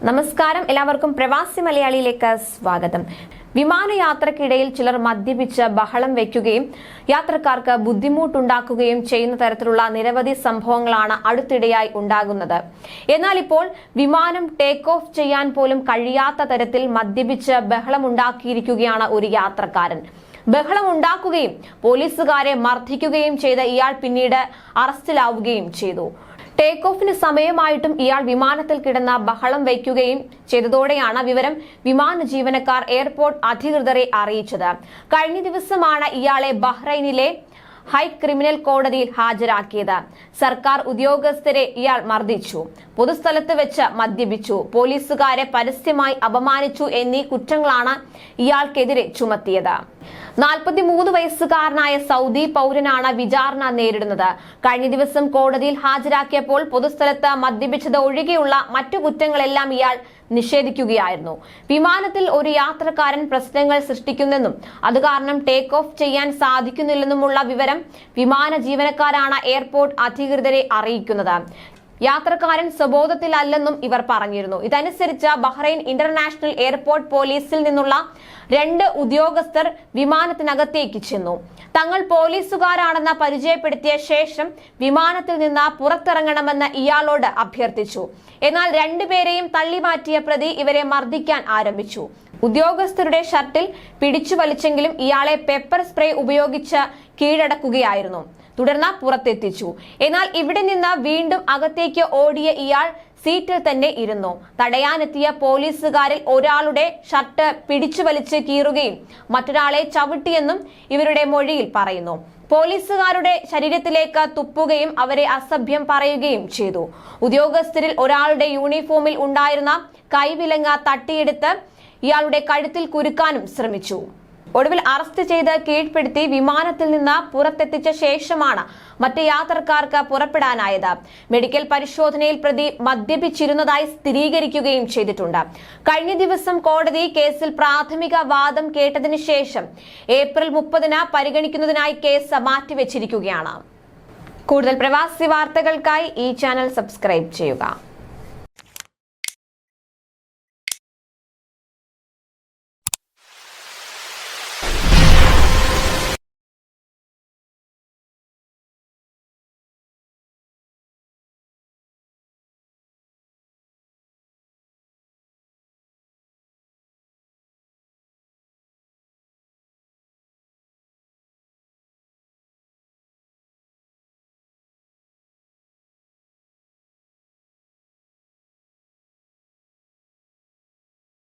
നമസ്കാരം, എല്ലാവർക്കും പ്രവാസി മലയാളിയിലേക്ക് സ്വാഗതം. വിമാനയാത്രക്കിടയിൽ ചിലർ മദ്യപിച്ച് ബഹളം വയ്ക്കുകയും യാത്രക്കാർക്ക് ബുദ്ധിമുട്ടുണ്ടാക്കുകയും ചെയ്യുന്ന തരത്തിലുള്ള നിരവധി സംഭവങ്ങളാണ് അടുത്തിടെയായി ഉണ്ടാകുന്നത്. എന്നാൽ ഇപ്പോൾ വിമാനം ടേക്ക് ഓഫ് ചെയ്യാൻ പോലും കഴിയാത്ത തരത്തിൽ മദ്യപിച്ച് ബഹളമുണ്ടാക്കിയിരിക്കുകയാണ് ഒരു യാത്രക്കാരൻ. ബഹളമുണ്ടാക്കുകയും പോലീസുകാരെ മർദ്ദിക്കുകയും ചെയ്ത ഇയാൾ പിന്നീട് അറസ്റ്റിലാവുകയും ചെയ്തു. ടേക്ക് ഓഫിന് സമയമായിട്ടും ഇയാൾ വിമാനത്തിൽ കിടന്ന ബഹളം വയ്ക്കുകയും ചെയ്തതോടെയാണ് വിവരം വിമാന ജീവനക്കാർ എയർപോർട്ട് അധികൃതരെ അറിയിച്ചത്. കഴിഞ്ഞ ദിവസമാണ് ഇയാളെ ബഹ്റൈനിലെ ഹൈ ക്രിമിനൽ കോടതിയിൽ ഹാജരാക്കിയത്. സർക്കാർ ഉദ്യോഗസ്ഥരെ ഇയാൾ മർദ്ദിച്ചു, പൊതുസ്ഥലത്ത് വെച്ച് മദ്യപിച്ചു, പോലീസുകാരെ പരസ്യമായി അപമാനിച്ചു എന്നീ കുറ്റങ്ങളാണ് ഇയാൾക്കെതിരെ ചുമത്തിയത്. 43 വയസ്സുകാരനായ സൗദി പൗരനാണ് വിചാരണ നേരിടുന്നത്. കഴിഞ്ഞ ദിവസം കോടതിയിൽ ഹാജരാക്കിയപ്പോൾ പൊതുസ്ഥലത്ത് മദ്യപിച്ചത് ഒഴികെയുള്ള മറ്റു കുറ്റങ്ങളെല്ലാം ഇയാൾ നിഷേധിക്കുകയായിരുന്നു. വിമാനത്തിൽ ഒരു യാത്രക്കാരൻ പ്രശ്നങ്ങൾ സൃഷ്ടിക്കുന്നെന്നും അത് കാരണം ടേക്ക് ഓഫ് ചെയ്യാൻ സാധിക്കുന്നില്ലെന്നുമുള്ള വിവരം വിമാന ജീവനക്കാരാണ് എയർപോർട്ട് അധികൃതരെ അറിയിക്കുന്നത്. യാത്രക്കാരൻ സ്വബോധത്തിലല്ലെന്നും ഇവർ പറഞ്ഞിരുന്നു. ഇതനുസരിച്ച് ബഹ്റൈൻ ഇന്റർനാഷണൽ എയർപോർട്ട് പോലീസിൽ നിന്നുള്ള 2 ഉദ്യോഗസ്ഥർ വിമാനത്തിനകത്തേക്ക് ചെന്നു. തങ്ങൾ പോലീസുകാരാണെന്ന് പരിചയപ്പെടുത്തിയ ശേഷം വിമാനത്തിൽ നിന്ന് പുറത്തിറങ്ങണമെന്ന് ഇയാളോട് അഭ്യർത്ഥിച്ചു. എന്നാൽ 2 പേരെയും തള്ളിമാറ്റിയ പ്രതി ഇവരെ മർദ്ദിക്കാൻ ആരംഭിച്ചു. ഉദ്യോഗസ്ഥരുടെ ഷർട്ടിൽ പിടിച്ചു വലിച്ചെങ്കിലും ഇയാളെ പെപ്പർ സ്പ്രേ ഉപയോഗിച്ച് കീഴടക്കുകയായിരുന്നു. തുടർന്ന് പുറത്തെത്തിച്ചു. എന്നാൽ ഇവിടെ നിന്ന് വീണ്ടും അകത്തേക്ക് ഓടിയ ഇയാൾ സീറ്റിൽ തന്നെ ഇരുന്നു. തടയാനെത്തിയ പോലീസുകാരിൽ ഒരാളുടെ ഷർട്ട് പിടിച്ചു വലിച്ച് കീറുകയും മറ്റൊരാളെ ചവിട്ടിയെന്നും ഇവരുടെ മൊഴിയിൽ പറയുന്നു. പോലീസുകാരുടെ ശരീരത്തിലേക്ക് തുപ്പുകയും അവരെ അസഭ്യം പറയുകയും ചെയ്തു. ഉദ്യോഗസ്ഥരിൽ ഒരാളുടെ യൂണിഫോമിൽ ഉണ്ടായിരുന്ന കൈവിലങ്ങ തട്ടിയെടുത്ത് ഇയാളുടെ കഴുത്തിൽ കുരുക്കാനും ശ്രമിച്ചു. ഒടുവിൽ അറസ്റ്റ് ചെയ്ത് കീഴ്പ്പെടുത്തി വിമാനത്തിൽ നിന്ന് പുറത്തെത്തിച്ച ശേഷമാണ് മറ്റ് യാത്രക്കാർക്ക് പുറപ്പെടാനായത്. മെഡിക്കൽ പരിശോധനയിൽ പ്രതി മദ്യപിച്ചിരുന്നതായി സ്ഥിരീകരിക്കുകയും ചെയ്തിട്ടുണ്ട്. കഴിഞ്ഞ ദിവസം കോടതി കേസിൽ പ്രാഥമിക വാദം കേട്ടതിന് ശേഷം ഏപ്രിൽ 30-ന് പരിഗണിക്കുന്നതിനായി കേസ് മാറ്റിവെച്ചിരിക്കുകയാണ്. കൂടുതൽ പ്രവാസി വാർത്തകൾക്കായി ഈ ചാനൽ സബ്സ്ക്രൈബ് ചെയ്യുക.